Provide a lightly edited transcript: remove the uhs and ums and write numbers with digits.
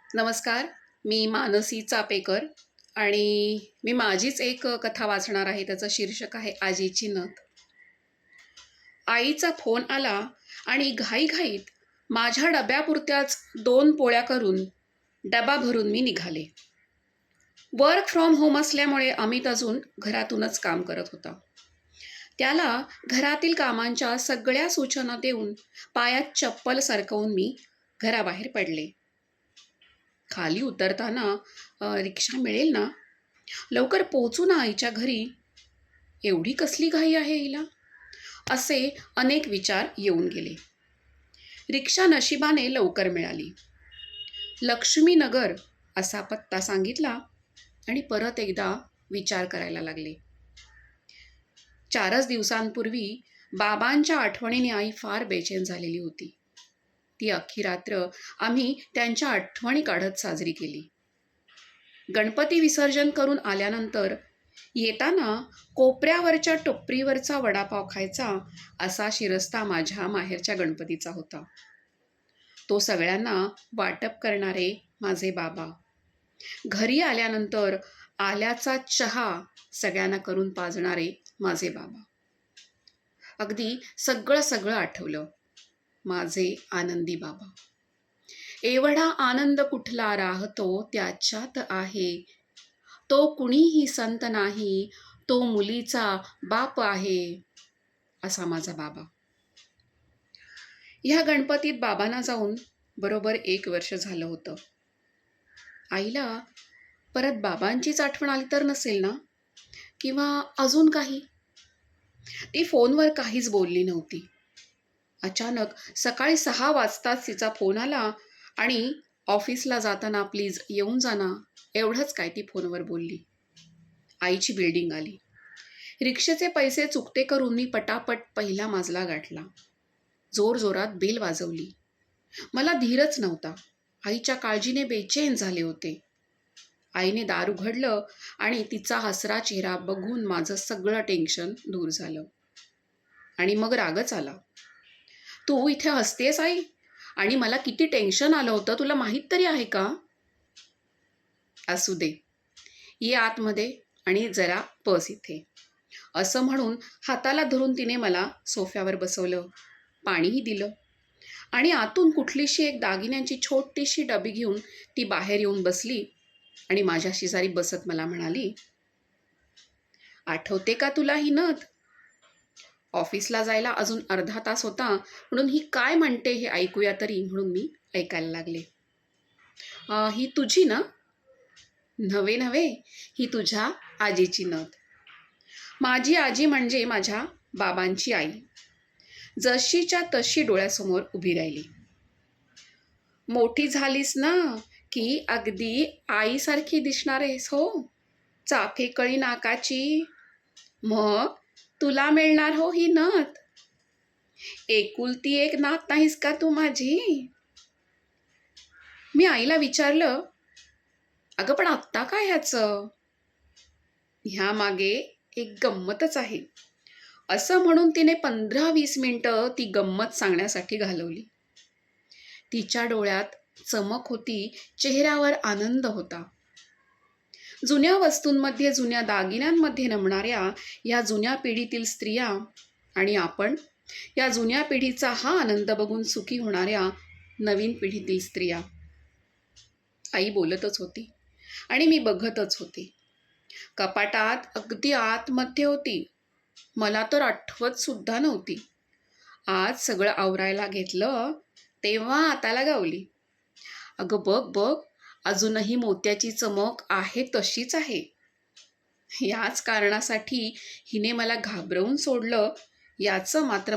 नमस्कार. मी मानसी चापेकर आणि मी माझीच एक कथा वाचणार आहे. त्याचं शीर्षक आहे आजीची नथ. आईचा फोन आला आणि घाईघाईत माझ्या डब्यापुरत्याच 2 पोळ्या करून डबा भरून मी निघाले. वर्क फ्रॉम होम असल्यामुळे अमित अजून घरातूनच काम करत होता. त्याला घरातील कामांच्या सगळ्या सूचना देऊन पायात चप्पल सरकवून मी घराबाहेर पडले. खाली उतरताना रिक्षा मिळेल ना, लवकर पोहोचू ना आईच्या घरी, एवढी कसली घाई आहे हिला, असे अनेक विचार येऊन गेले. रिक्षा नशिबाने लवकर मिळाली. लक्ष्मीनगर असा पत्ता सांगितला आणि परत एकदा विचार करायला लागले. 4च दिवसांपूर्वी बाबांच्या आठवणीने आई फार बेचैन झालेली होती. ती अख्खी रात्र आम्ही त्यांच्या आठवणी काढत साजरी केली. गणपती विसर्जन करून आल्यानंतर येताना कोपऱ्यावरच्या टोपरीवरचा वडापाव खायचा असा शिरस्ता माझ्या माहेरच्या गणपतीचा होता. तो सगळ्यांना वाटप करणारे माझे बाबा. घरी आल्यानंतर आल्याचा चहा सगळ्यांना करून पाजणारे माझे बाबा. अगदी सगळं आठवलं. माझे आनंदी बाबा. एवढा आनंद कुठला राहतो त्याच्यात आहे, तो कुणीही संत नाही, तो मुलीचा बाप आहे, असा माझा बाबा. ह्या गणपतीत बाबांना जाऊन बरोबर 1 वर्ष झालं होतं. आईला परत बाबांचीच आठवण आली तर नसेल ना, किंवा अजून काही. ती फोनवर काहीच बोलली नव्हती. अचानक सकाळी 6 वाजताच तिचा फोन आला आणि ऑफिसला जाताना प्लीज येऊन जा ना, एवढंच काय ती फोनवर बोलली. आईची बिल्डिंग आली. रिक्षेचे पैसे चुकते करून मी पटापट पहिला मजला गाठला. जोरजोरात बेल वाजवली. मला धीरच नव्हता. आईच्या काळजीने बेचैन झाले होते. आईने दार उघडलं आणि तिचा हसरा चेहरा बघून माझं सगळं टेन्शन दूर झालं. आणि मग रागच आला. तू इथे हसतेस आई, आणि मला किती टेन्शन आलं होतं तुला माहीत तरी आहे का? असू दे, ये आतमध्ये आणि जरा बस इथे, असं म्हणून हाताला धरून तिने मला सोफ्यावर बसवलं, पाणीही दिलं आणि आतून कुठलीशी एक दागिन्यांची छोटीशी डबी घेऊन ती बाहेर येऊन बसली आणि माझ्या शेजारी बसत मला म्हणाली, आठवते का तुला ही नथ? ऑफिसला जायला अजून अर्धा तास होता, म्हणून ही काय म्हणते हे ऐकूया तरी म्हणून मी ऐकायला लागले. ही तुझी ना? नव्हे नव्हे, ही तुझ्या आजीची नथ. माझी आजी म्हणजे माझ्या बाबांची आई. जशीच्या तशी डोळ्यासमोर उभी राहिली. मोठी झालीस ना की अगदी आईसारखी दिसणार आहेस हो, चाफेकळी नाकाची. मग तुला मिळणार हो ही नथ. एकुलती एक नात नाहीस का तू माझी? मी आईला विचारलं, अगं पण आत्ता काय ह्याचं? ह्या मागे एक गंमतच आहे, असं म्हणून तिने 15-20 मिनिटं ती गंमत सांगण्यासाठी घालवली. तिच्या डोळ्यात चमक होती, चेहऱ्यावर आनंद होता. जुन्या वस्तूंमध्ये, जुन्या दागिन्यांमध्ये रमणाऱ्या या जुन्या पिढीतील स्त्रिया आणि आपण या जुन्या पिढीचा हा आनंद बघून सुखी होणाऱ्या नवीन पिढीतील स्त्रिया. आई बोलतच होती आणि मी बघतच होते. कपाटात अगदी आतमध्ये होती. मला तर आठवत सुद्धा नव्हती. आज सगळं आवरायला घेतलं तेव्हा हाताला गावली. अगं बघ बघ, अजूनही मोत्याची चमक आहे तशीच आहे. याच कारणासाठी हिने मला घाबरवून सोडलं याचं मात्र